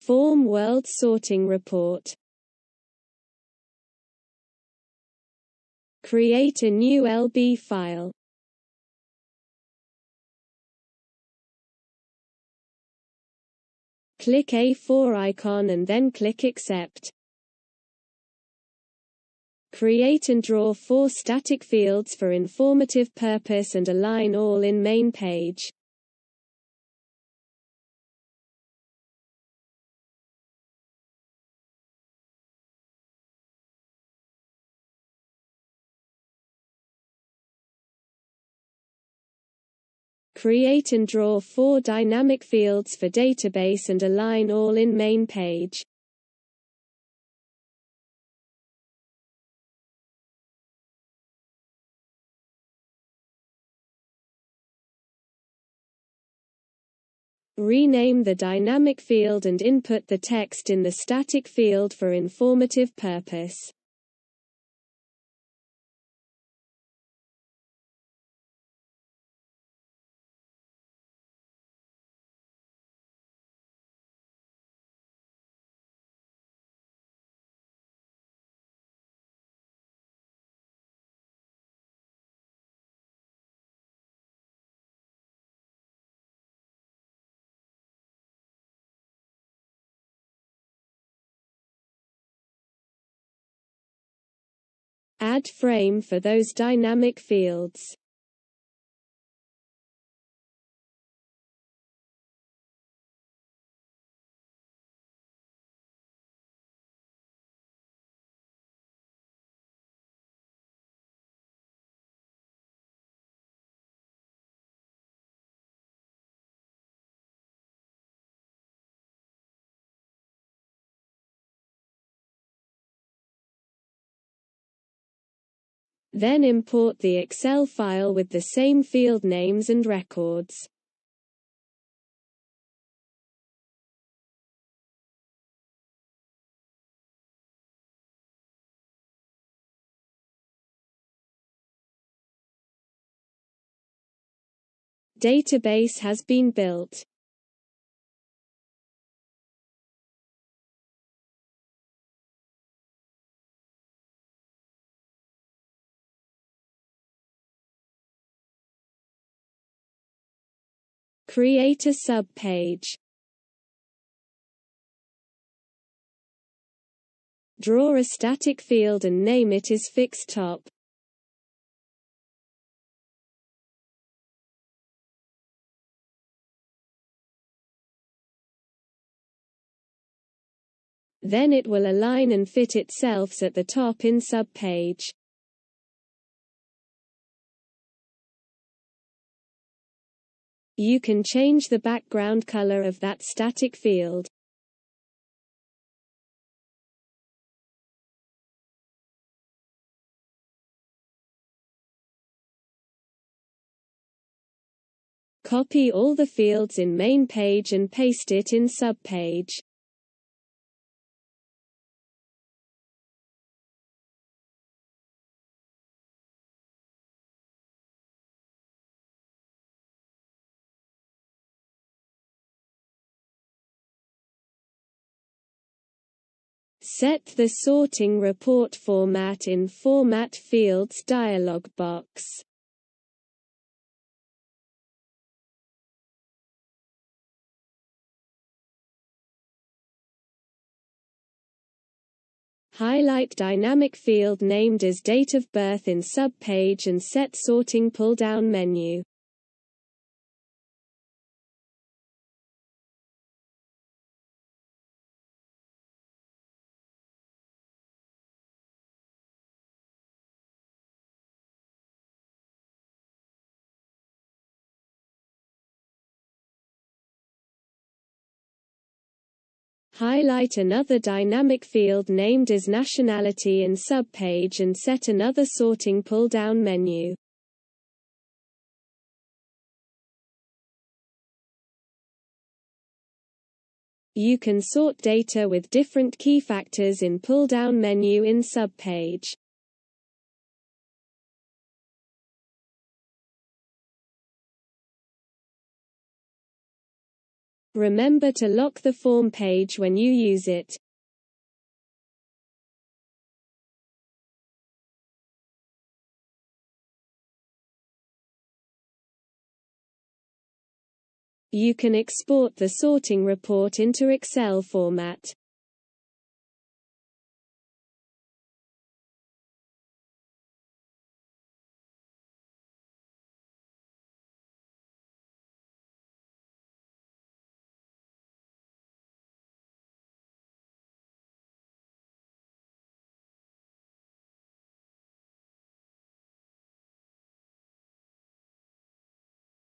Form World Sorting Report. Create a new LB file. Click A4 icon and then click Accept. Create and draw 4 static fields for informative purpose and align all in main page. Create and draw 4 dynamic fields for database and align all in main page. Rename the dynamic field and input the text in the static field for informative purpose. Add frame for those dynamic fields. Then import the Excel file with the same field names and records. Database has been built. Create a subpage. Draw a static field and name it as Fixed Top. Then it will align and fit itself at the top in subpage. You can change the background color of that static field. Copy all the fields in main page and paste it in subpage. Set the sorting report format in Format Fields dialog box. Highlight dynamic field named as Date of Birth in subpage and set Sorting pull-down menu. Highlight another dynamic field named as Nationality in subpage and set another sorting pull-down menu. You can sort data with different key factors in pull-down menu in subpage. Remember to lock the form page when you use it. You can export the sorting report into Excel format.